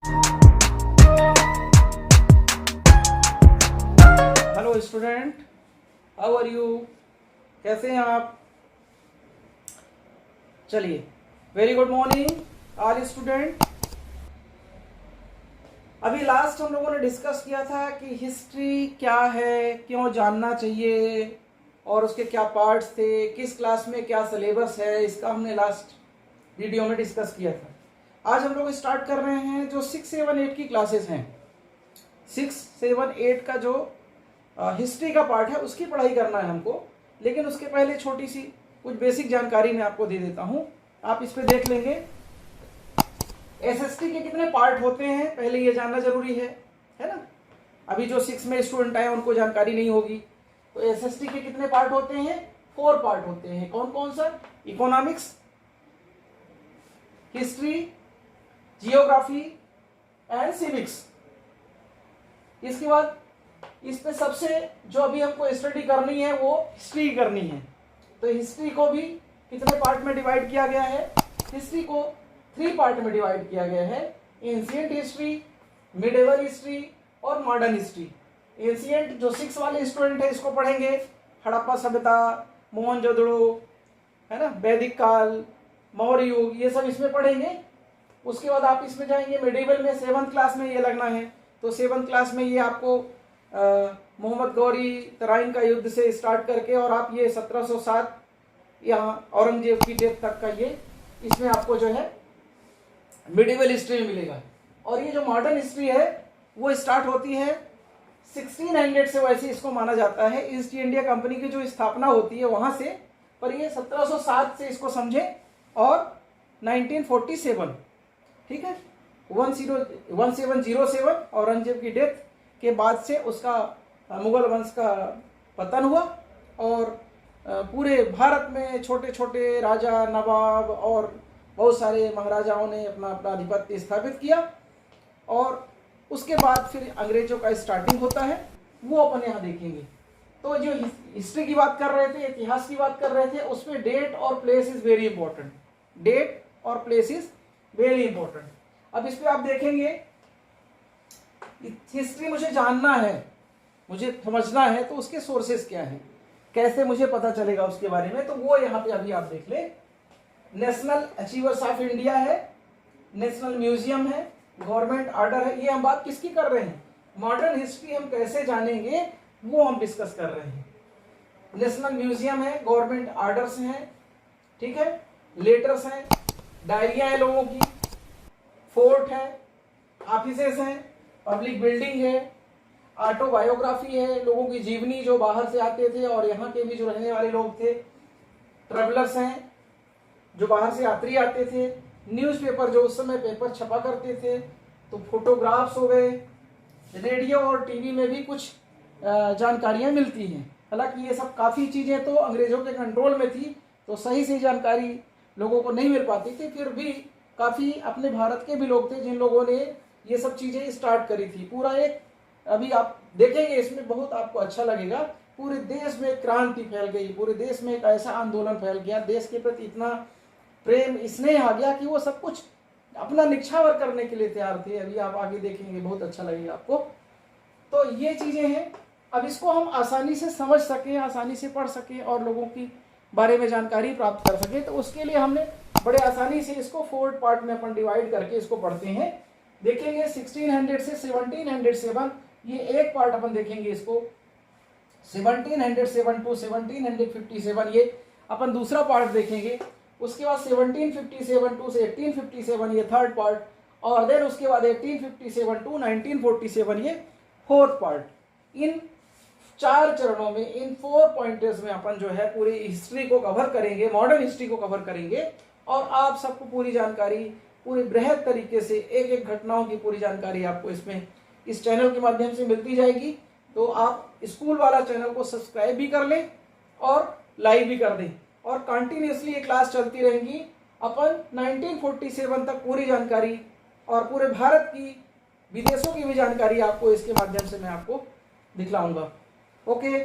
Hello student, how are you? कैसे हैं आप? चलिए, very good morning all student. अभी लास्ट हम लोगों ने डिस्कस किया था कि हिस्ट्री क्या है, क्यों जानना चाहिए और उसके क्या पार्ट्स थे, किस क्लास में क्या सिलेबस है, इसका हमने लास्ट वीडियो में डिस्कस किया था। आज हम लोग स्टार्ट कर रहे हैं जो 6, 7, 8 की क्लासेस हैं। 6, 7, 8 का जो हिस्ट्री का पार्ट है उसकी पढ़ाई करना है हमको, लेकिन उसके पहले छोटी सी कुछ बेसिक जानकारी मैं आपको दे देता हूं। आप इस पे देख लेंगे एसएसटी के कितने पार्ट होते हैं, पहले ये जानना जरूरी है ना। अभी जो 6 में स्टूडेंट आए उनको जानकारी नहीं होगी। तो एसएसटी के कितने पार्ट होते हैं? 4 पार्ट होते हैं। कौन कौन सा? Economics, history, geography and civics. इसके बाद इस पे सबसे जो अभी हमको स्टडी करनी है वो हिस्ट्री करनी है। तो हिस्ट्री को भी कितने पार्ट में डिवाइड किया गया है? हिस्ट्री को 3 पार्ट में डिवाइड किया गया है। एंशिएंट हिस्ट्री, मिडिवल हिस्ट्री और मॉडर्न हिस्ट्री। एंशिएंट जो 6 वाले स्टूडेंट है इसको पढ़ेंगे, हड़प्पा सभ्यता, मोहनजोदड़ो, है ना, वैदिक काल, मौर्य युग, ये सब इसमें पढ़ेंगे। उसके बाद आप इसमें जाएंगे मिडिवल में, 7th क्लास में ये लगना है। तो 7th क्लास में ये आपको मोहम्मद गौरी तराइन का युद्ध से स्टार्ट करके और आप ये 1707 यहाँ औरंगजेब की डेथ तक का ये इसमें आपको जो है मिडिवल हिस्ट्री में मिलेगा। और ये जो मॉडर्न हिस्ट्री है वो स्टार्ट होती है 1600 से, वैसे इसको माना जाता है ईस्ट इंडिया कंपनी की जो स्थापना होती है वहां से, पर ये 1707 से इसको समझे और 1947, ठीक है, 1707 औरंगजेब की डेथ के बाद से उसका मुगल वंश का पतन हुआ और पूरे भारत में छोटे छोटे राजा, नवाब और बहुत सारे महाराजाओं ने अपना अपना आधिपत्य स्थापित किया। और उसके बाद फिर अंग्रेजों का स्टार्टिंग होता है, वो अपन यहाँ देखेंगे। तो जो हिस्ट्री की बात कर रहे थे, इतिहास की बात कर रहे थे, उसमें डेट और place is very important. Date और प्लेस इज वेरी इंपॉर्टेंट। अब इस पर आप देखेंगे हिस्ट्री मुझे जानना है, मुझे समझना है, तो उसके सोर्सेस क्या हैं, कैसे मुझे पता चलेगा उसके बारे में, तो वो यहाँ पे अभी आप देख ले। नेशनल अचीवर्स ऑफ इंडिया है, नेशनल म्यूजियम है, गवर्नमेंट आर्डर है। ये हम बात किसकी कर रहे हैं? मॉडर्न हिस्ट्री हम कैसे जानेंगे वो हम डिस्कस कर रहे हैं। नेशनल म्यूजियम है, गवर्नमेंट आर्डर्स हैं, ठीक है, लेटर्स हैं, डायरिया है लोगों की, फोर्ट है, ऑफिसेस हैं, पब्लिक बिल्डिंग है, ऑटोबायोग्राफी है, लोगों की जीवनी जो बाहर से आते थे और यहाँ के भी जो रहने वाले लोग थे, ट्रेवलर्स हैं जो बाहर से यात्री आते थे, न्यूज़पेपर जो उस समय पेपर छपा करते थे, तो फोटोग्राफ्स हो गए, रेडियो और टीवी में भी कुछ जानकारियां मिलती हैं। हालांकि ये सब काफ़ी चीज़ें तो अंग्रेजों के कंट्रोल में थी, तो सही से जानकारी लोगों को नहीं मिल पाती थी। फिर भी काफ़ी अपने भारत के भी लोग थे जिन लोगों ने ये सब चीज़ें स्टार्ट करी थी। पूरा एक, अभी आप देखेंगे इसमें बहुत आपको अच्छा लगेगा, पूरे देश में क्रांति फैल गई, पूरे देश में एक ऐसा आंदोलन फैल गया, देश के प्रति इतना प्रेम, स्नेह आ गया कि वो सब कुछ अपना निछावर करने के लिए तैयार थे। अभी आप आगे देखेंगे, बहुत अच्छा लगेगा आपको। तो ये चीज़ें हैं, अब इसको हम आसानी से समझ सकें, आसानी से पढ़ सकें और लोगों की बारे में जानकारी प्राप्त कर सकें, तो उसके लिए हमने बड़े आसानी से इसको 4 पार्ट में अपन डिवाइड करके इसको पढ़ते हैं। देखेंगे 1600 से 1707, ये एक पार्ट अपन देखेंगे इसको। 1707 टू 1757 ये अपन दूसरा पार्ट देखेंगे। उसके बाद 1757 टू 1857 ये 3rd पार्ट, और देन उसके बाद 1857 टू 1947 ये 4th पार्ट। इन 4 चरणों में, इन 4 पॉइंटर्स में अपन जो है पूरी हिस्ट्री को कवर करेंगे, मॉडर्न हिस्ट्री को कवर करेंगे, और आप सबको पूरी जानकारी पूरी बृहद तरीके से एक एक घटनाओं की पूरी जानकारी आपको इसमें इस चैनल के माध्यम से मिलती जाएगी। तो आप स्कूल वाला चैनल को सब्सक्राइब भी कर लें और लाइक भी कर दें, और कंटिन्यूसली ये क्लास चलती रहेंगी। अपन 1947 तक पूरी जानकारी और पूरे भारत की, विदेशों की भी जानकारी आपको इसके माध्यम से मैं आपको दिखलाऊंगा। ओके।